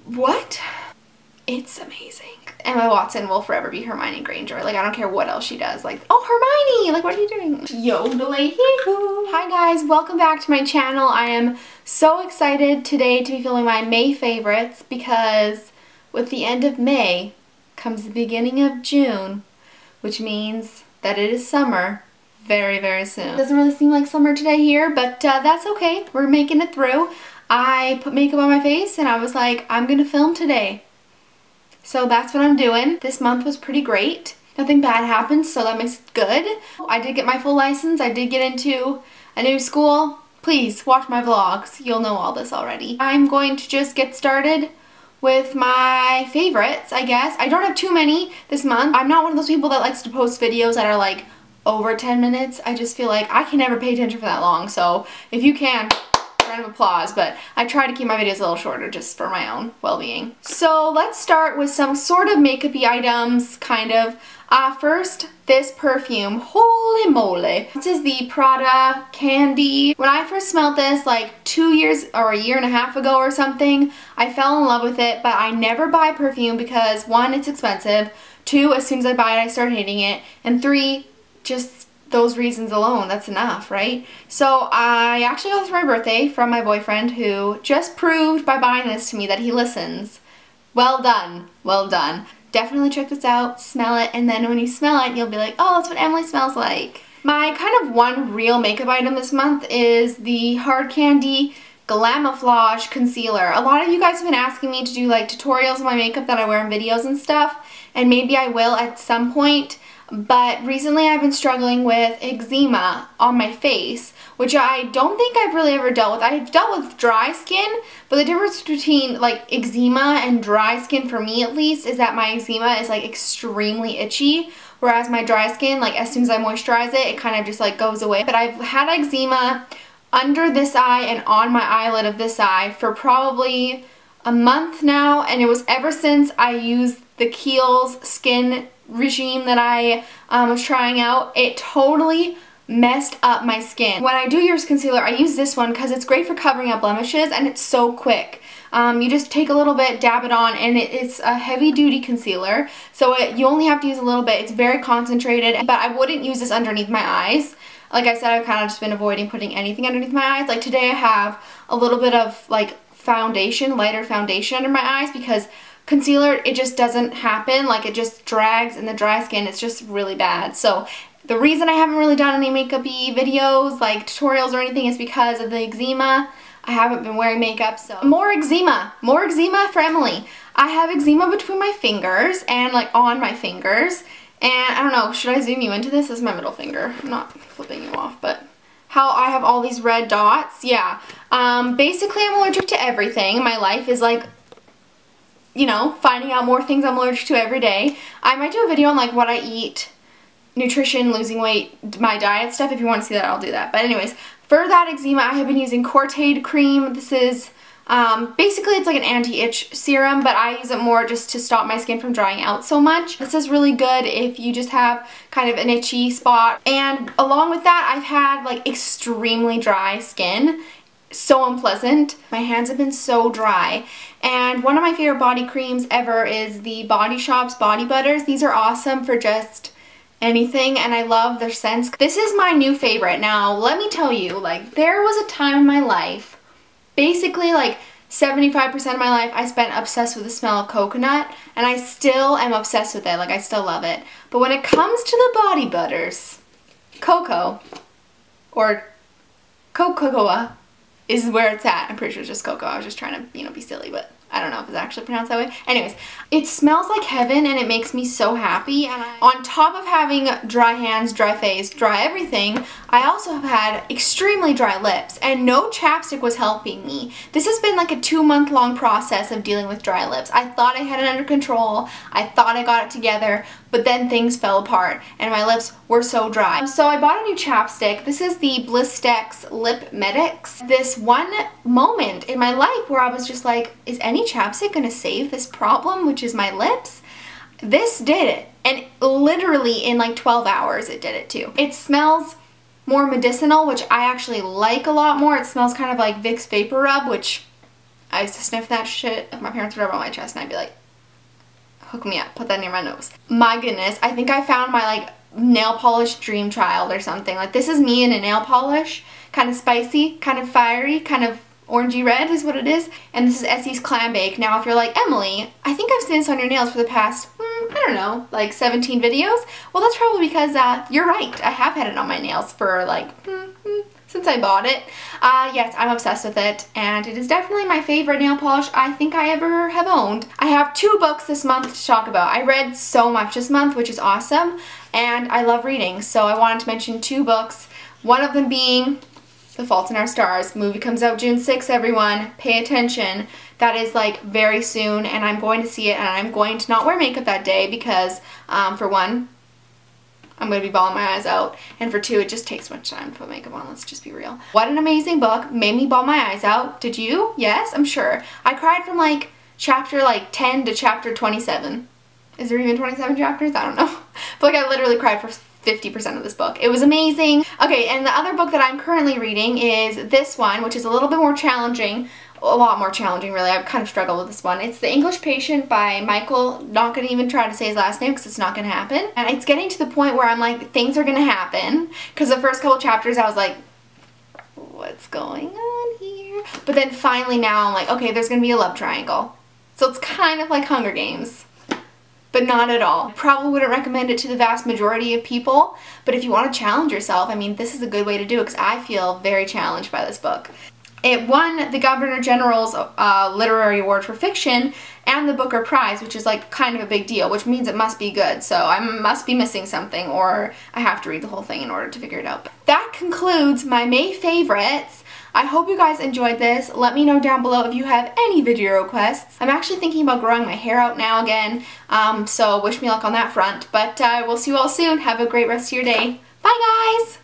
What? It's amazing. Emma Watson will forever be Hermione Granger. Like, I don't care what else she does. Like, oh, Hermione! Like, what are you doing? Yodeling. Hi guys, welcome back to my channel. I am so excited today to be filming my May favorites because with the end of May comes the beginning of June, which means that it is summer very, very soon. It doesn't really seem like summer today here, but that's okay. We're making it through. I put makeup on my face and I was like, I'm gonna film today. So that's what I'm doing. This month was pretty great. Nothing bad happened, so that makes it good. I did get my full license. I did get into a new school. Please watch my vlogs. You'll know all this already. I'm going to just get started with my favorites, I guess. I don't have too many this month. I'm not one of those people that likes to post videos that are like over 10 minutes. I just feel like I can never pay attention for that long. So if you can, round of applause, but I try to keep my videos a little shorter just for my own well-being. So let's start with some sort of makeup-y items, kind of. First, this perfume. Holy moly. This is the Prada Candy. When I first smelled this like 2 years or a year and a half ago or something, I fell in love with it, but I never buy perfume because 1, it's expensive, 2, as soon as I buy it, I start hating it, and 3, just those reasons alone, that's enough, right? So I actually got this for my birthday from my boyfriend, who just proved by buying this to me that he listens. Well done, well done. Definitely check this out, smell it, and then when you smell it, you'll be like, oh, that's what Emily smells like. My kind of one real makeup item this month is the Hard Candy Glamoflauge concealer. A lot of you guys have been asking me to do like tutorials on my makeup that I wear in videos and stuff, and maybe I will at some point. But recently I've been struggling with eczema on my face, which I don't think I've really ever dealt with. I've dealt with dry skin, but the difference between like eczema and dry skin, for me at least, is that my eczema is like extremely itchy, whereas my dry skin, like as soon as I moisturize it, it kind of just like goes away. But I've had eczema under this eye and on my eyelid of this eye for probably a month now, and it was ever since I used the Kiehl's skin regime that I was trying out. It totally messed up my skin. When I do use concealer, I use this one because it's great for covering up blemishes and it's so quick. You just take a little bit, dab it on, and it's a heavy-duty concealer, so you only have to use a little bit. It's very concentrated, but I wouldn't use this underneath my eyes. Like I said, I've kind of just been avoiding putting anything underneath my eyes. Like today I have a little bit of like foundation, lighter foundation under my eyes because concealer, it just doesn't happen. Like it just drags in the dry skin. It's just really bad. So the reason I haven't really done any makeup-y videos, like tutorials or anything, is because of the eczema. I haven't been wearing makeup, so more eczema for Emily. I have eczema between my fingers and like on my fingers, and I don't know, should I zoom you into this? This is my middle finger. I'm not flipping you off, but how I have all these red dots. Yeah, basically I'm allergic to everything. My life is like, you know, finding out more things I'm allergic to every day. I might do a video on like what I eat, nutrition, losing weight, my diet stuff. If you want to see that, I'll do that. But anyways, for that eczema, I have been using Cortaid Cream. This is basically it's like an anti-itch serum, but I use it more just to stop my skin from drying out so much. This is really good if you just have kind of an itchy spot. And along with that, I've had like extremely dry skin. So unpleasant. My hands have been so dry. And one of my favorite body creams ever is the Body Shop's Body Butters. These are awesome for just anything, and I love their scents. This is my new favorite. Now, let me tell you, like, there was a time in my life, basically like 75% of my life, I spent obsessed with the smell of coconut, and I still am obsessed with it. Like, I still love it. But when it comes to the body butters, cocoa, or cocoa, is where it's at. I'm pretty sure it's just cocoa. I was just trying to, you know, be silly, but I don't know if it's actually pronounced that way. Anyways, it smells like heaven and it makes me so happy. And on top of having dry hands, dry face, dry everything, I also have had extremely dry lips, and no chapstick was helping me. This has been like a 2-month-long process of dealing with dry lips. I thought I had it under control. I thought I got it together, but then things fell apart and my lips were so dry. So I bought a new chapstick. This is the Blistex Lip Medics. This one moment in my life where I was just like, is any chapstick gonna save this problem, which is my lips? This did it, and literally in like 12 hours it did it too. It smells more medicinal, which I actually like a lot more. It smells kind of like Vicks Vapor Rub, which I used to sniff that shit. If my parents would rub on my chest and I'd be like, hook me up, put that near my nose. My goodness, I think I found my like nail polish dream child or something. Like this is me in a nail polish. Kind of spicy, kind of fiery, kind of orangey red is what it is. And this is Essie's Clambake. Now if you're like, Emily, I think I've seen this on your nails for the past, I don't know, like 17 videos. Well, that's probably because you're right. I have had it on my nails for like, since I bought it. Yes, I'm obsessed with it, and it is definitely my favorite nail polish I think I ever have owned. I have 2 books this month to talk about. I read so much this month, which is awesome, and I love reading, so I wanted to mention 2 books. One of them being The Fault in Our Stars. Movie comes out June 6th, everyone. Pay attention. That is like very soon, and I'm going to see it, and I'm going to not wear makeup that day because, for one, I'm going to be bawling my eyes out, and for 2, it just takes much time to put makeup on, let's just be real. What an amazing book. Made me bawl my eyes out. Did you? Yes, I'm sure. I cried from like chapter like 10 to chapter 27. Is there even 27 chapters? I don't know. But like I literally cried for 50% of this book. It was amazing. Okay, and the other book that I'm currently reading is this one, which is a little bit more challenging. A lot more challenging, really. I've kind of struggled with this one. It's The English Patient by Michael. Not going to even try to say his last name because it's not going to happen. And it's getting to the point where I'm like, things are going to happen. Because the first couple chapters I was like, what's going on here? But then finally now I'm like, okay, there's going to be a love triangle. So it's kind of like Hunger Games, but not at all. I probably wouldn't recommend it to the vast majority of people, but if you want to challenge yourself, I mean, this is a good way to do it because I feel very challenged by this book. It won the Governor General's Literary Award for Fiction and the Booker Prize, which is like kind of a big deal, which means it must be good. So I must be missing something, or I have to read the whole thing in order to figure it out. That concludes my May favorites. I hope you guys enjoyed this. Let me know down below if you have any video requests. I'm actually thinking about growing my hair out now again, so wish me luck on that front. But we'll see you all soon. Have a great rest of your day. Bye, guys!